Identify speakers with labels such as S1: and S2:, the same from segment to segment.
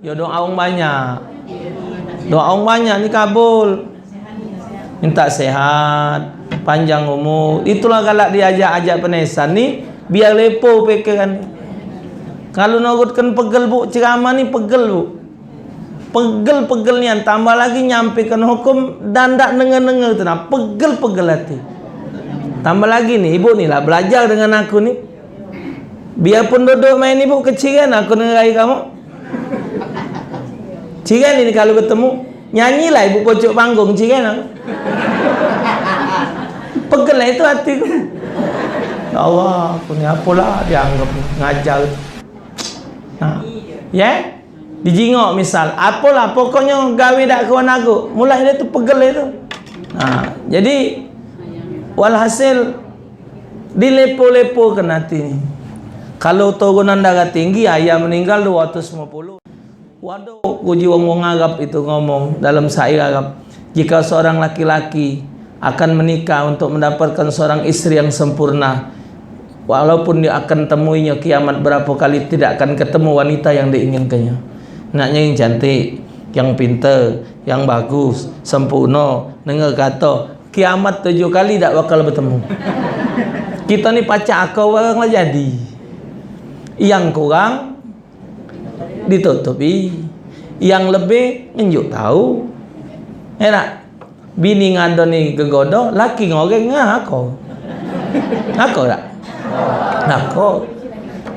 S1: Ya doa orang banyak. Doa orang banyak ni kabul. Minta sehat, panjang umur. Itulah galak diajak-ajak penesan ni biar lepo pekan. Kalau nurutkan pegel bu ceramah ni pegel bu. Pegel-pegel ni tambah lagi nyampaikan hukum dan tak dengar-dengar tu nah. Pegel-pegel hati. Tambah lagi ni ibu ni lah belajar dengan aku ni. Biarpun duduk main ibu kecil kan aku dengerai kamu. Cigan ini kalau ketemu nyanyilah ibu pojok panggung cigan. Pegel lah itu hatiku. Ya Allah, aku ni apalah dianggap ngajar. Nah, ya? Dijingok misal, apalah pokoknya gawe dak kawan aku. Mulai dia tu pegel itu. Nah, jadi walhasil dilepo-lepo kan hati ni. Kalau turunan darah tinggi ayah meninggal 250. Waduh, uji wong-wong Arab itu ngomong dalam syair Arab, jika seorang laki-laki akan menikah untuk mendapatkan seorang istri yang sempurna, walaupun dia akan temuinya kiamat berapa kali, tidak akan ketemu wanita yang diinginkannya. Naknya yang cantik, yang pintar, yang bagus, sempurna, dengar kata kiamat 7 kali tak bakal bertemu. Kita ni pacak akau orang lah jadi. Yang kurang ditutupi, yang lebih nunjuk tahu. Enak bini ngado ni gegodo, laki ngoreng aku. Aku tak? Aku.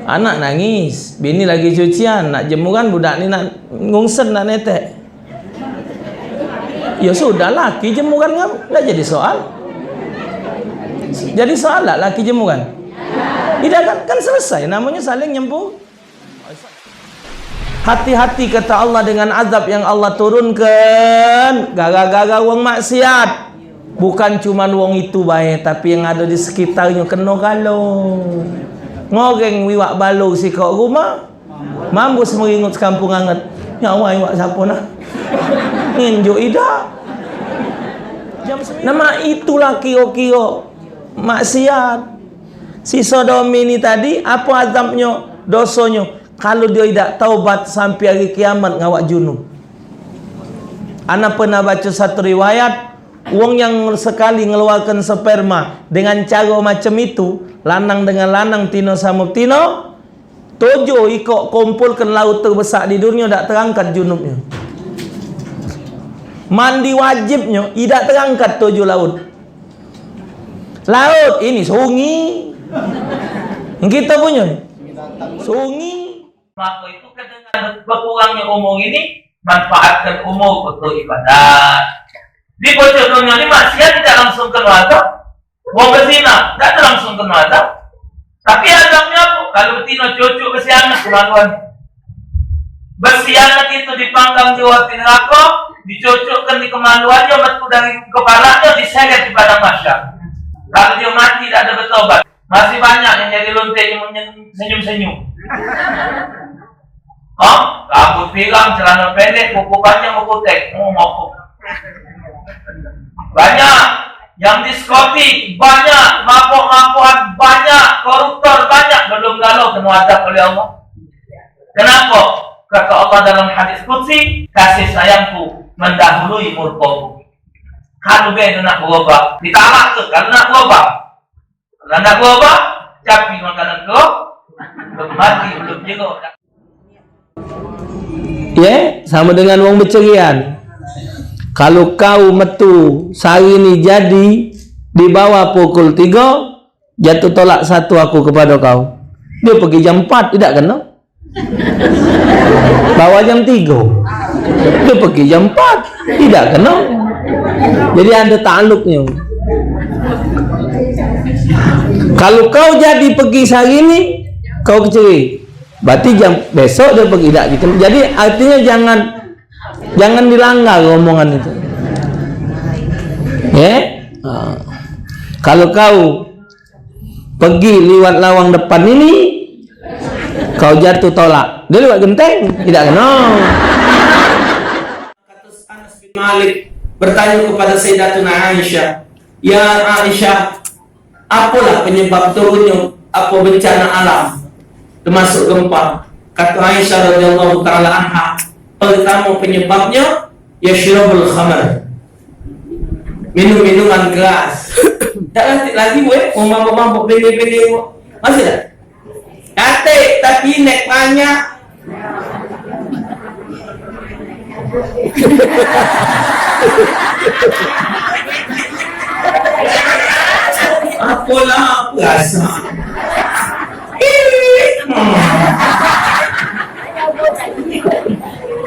S1: Anak nangis, bini lagi cucian, nak jemuran, budak ni nak ngungsen nak netek. Ya sudah, laki jemuran kan dah jadi soal. Jadi soal lah laki jemuran. Tidak kan selesai, namanya saling nyambung. Hati-hati kata Allah dengan azab yang Allah turunkan gara-gara wong maksiat. Bukan cuma wong itu baik, tapi yang ada di sekitarnya kena galau. Ngoreng wiwak balu si kau rumah, mampus meringut sekampung anget. Ya Allah, iwak siapa nak? Nginjuk ida. Nama itulah kira-kira maksiat. Si sodomi ni tadi apa azabnya, dosanya? Kalau dia tidak taubat sampai hari kiamat ngawak junub. Ana pernah baca satu riwayat, wong yang sekali ngeluarkan sperma dengan cara macam itu, lanang dengan lanang, tino sama tino, 7 ikut kumpulkan laut terbesar di dunia, tak terangkat junubnya. Mandi wajibnya tidak terangkat 7 laut. Laut ini sungi. Kita punya sungi. Maka itu dengan berkurangnya umur ini, manfaatkan umur untuk ibadat. Di pojok dunia ini maksiat tidak langsung ke neraka. Wong berzina tidak langsung ke neraka. Tapi azabnya apa? Kalau betina cucuk bersianat kemaluan. Bersianat itu dipanggang di neraka, dicucukkan di kemaluannya, metu dari kepalanya, diseret di padang mahsyar. Kalau dia mati tidak ada bertobat. Masih banyak yang jadi lonte yang senyum-senyum. Rambut pirang, celana pendek, kuku panjang, kuku tek. Ngomong. Banyak yang diskotik, banyak mabuk-mabukan, banyak koruptor, banyak belum galau kena azab oleh Allah. Kenapa? Kata Allah dalam hadis qudsi, kasih sayangku mendahului murkaku. Kalau dia nak berubah, ditolak tu. Kalau nak berubah, capi makanan tu, belum mati, belum juga. Ya, sama dengan wong bercerian. Kalau kau metu sehari ni jadi di bawah pukul 3, jatuh tolak 1 aku kepada kau. Dia pergi jam 4 tidak kena. Bawa jam 3. Dia pergi jam 4 tidak kena. Jadi ada takluknya. Kalau kau jadi pergi sehari ni, kau keceri, berarti jam besok dia pergi tak gitu. Jadi artinya jangan dilanggar omongan itu. Ya? Kalau kau pergi lewat lawang depan ini, kau jatuh tolak. Dia lewat genteng, tidak kena. Kata Anas bin Malik bertanya kepada Sayyidatuna Aisyah, "Ya Aisyah, apalah penyebab turunnya bencana alam termasuk gempa?" Kata Aisyah radhiyallahu taala anha, Pertama penyebabnya yashrabul khamar, minum minuman keras. Tak lantik lagi weh, mabuk-mabuk beli-beli masih tak? Katik tapi nek banyak. Apalah rasa.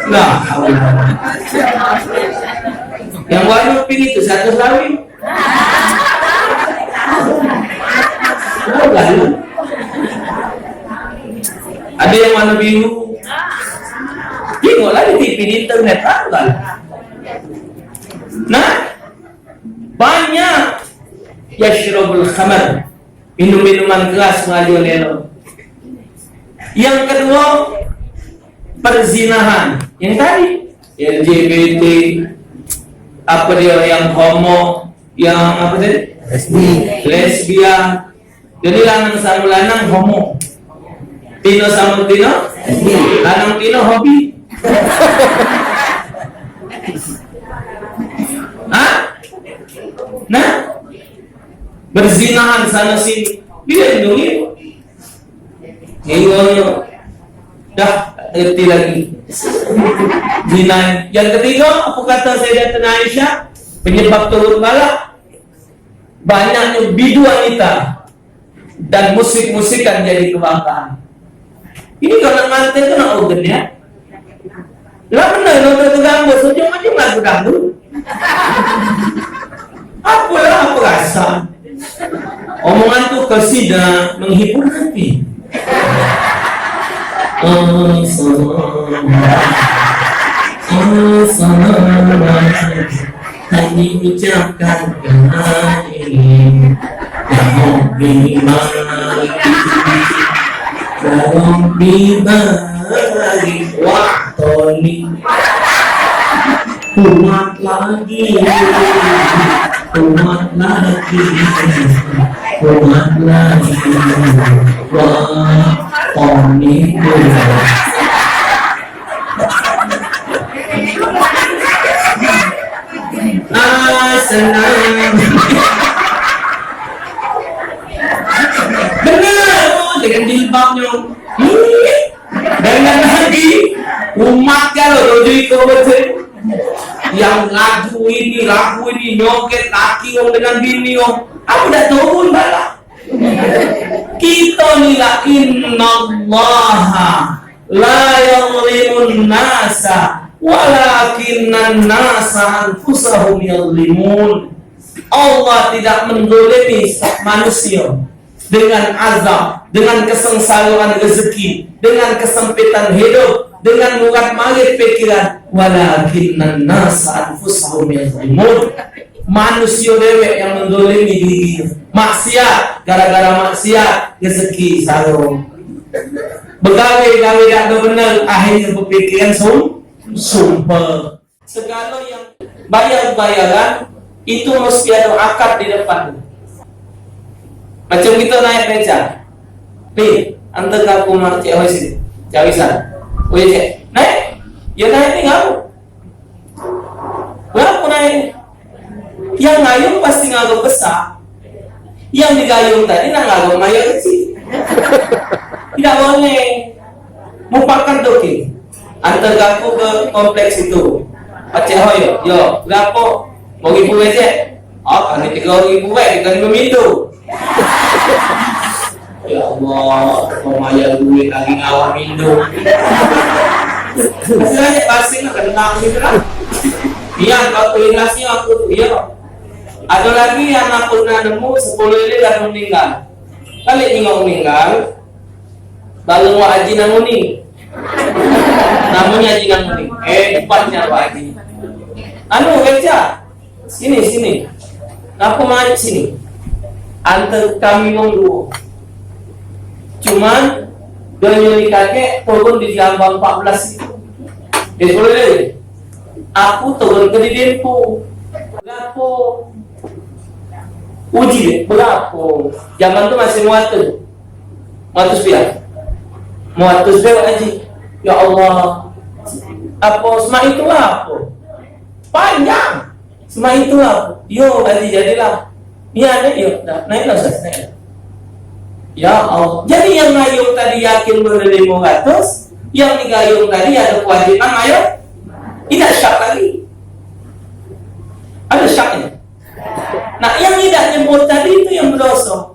S1: Nah, yang warna pink itu satu sawi. Ada yang warna biru. Tengoklah di TV di internet kan. Nah, banyak yashrabul khamar, minum-minuman keras maju lelo. Yang kedua perzinahan. Yang tadi LGBT, apa dia yang homo, yang apa tadi? Lesbian. Jadi lanang sama lanang homo, tino sama tino, lanang tino hobi. Hah? Nah, berzinahan sana sini, dia lindungi. Ingonya dah ngerti lagi. Zina. Yang ketiga, apa kata Sayyidatina Aisyah? Penyebab turun bala banyaknya bidu wanita dan musik-musikan jadi kebanggaan. Ini kalau mantan kena organ ya. Lah benar nonton ganggu, sejam-jam lagu dangdut. Apalah apa rasa? Omongan tu kasida menghibur hati. Hanya ucapkan kembali Rabbi bagi waktoni umat lagi waktoni senang. Benar, dengan jilbabnya. Dengan lagi umat kalau jadi kebetulan yang lagu ini nyoket laki orang dengan bini orang. Aku dah turun bala. Kita ni lah innallaha la yadhlimun nasa walakinnan nasa anfusahum yadhlimun. Allah tidak mendolimi manusia dengan azab, dengan kesengsaraan rezeki, dengan kesempitan hidup, dengan murah marit pikiran. Walakinnan nasa anfusahum yadhlimun. Manusia dewek yang mendolimi diri. Maksiat, gara-gara maksiat rezeki sarung. Begawe-gawe tak benar, akhirnya berpikiran sumpah. Segala yang bayar-bayaran itu mesti ada akad di depan. Macam kita naik beca. Nih, antar aku marci awasi. Cawisan. Oh iya, cek. Naik. Ya naik ni kamu. Berapa naik? Yang ngayung pasti ngagum besar. Yang digayung tadi nak ngagum maya kecil. Tidak boleh. Mupakan doki. Antar aku ke kompleks itu. Aceh hoyo, yo, berapa? Mau ribu aja. Oh, kan 3.000 kan memindu. Ya Allah, mau maya duit lagi ngawak mindu. Hasilnya pasti nak kena gitu lah. Iya, kalau ikhlasnya aku iya. Ada lagi yang aku nemu 10 ini dah meninggal. Kali ini mau meninggal, baru mau haji namuni. Namanya haji namuni. Tempatnya haji. Anu beca. Sini. Aku mau sini. Antar kami dulu. Cuman dari kakek turun di Jambang 14 itu. Boleh. Aku turun ke di Dempo. Berapa? Uji deh, berapa? Zaman tu masih muatus biar. Muatus biar haji. Ya Allah. apa semua itu apa? Panjang. Semua itu apa? Yo, nanti jadilah. Ya, yuk, naiklah Ustaz, naiklah. Ya Allah. Jadi yang ngayung tadi yakin menerima 500, yang digayung tadi ada kewajiban ayo. Tidak syak lagi. Ada syaknya. Nah, yang tidak nyebut tadi itu yang berdosa.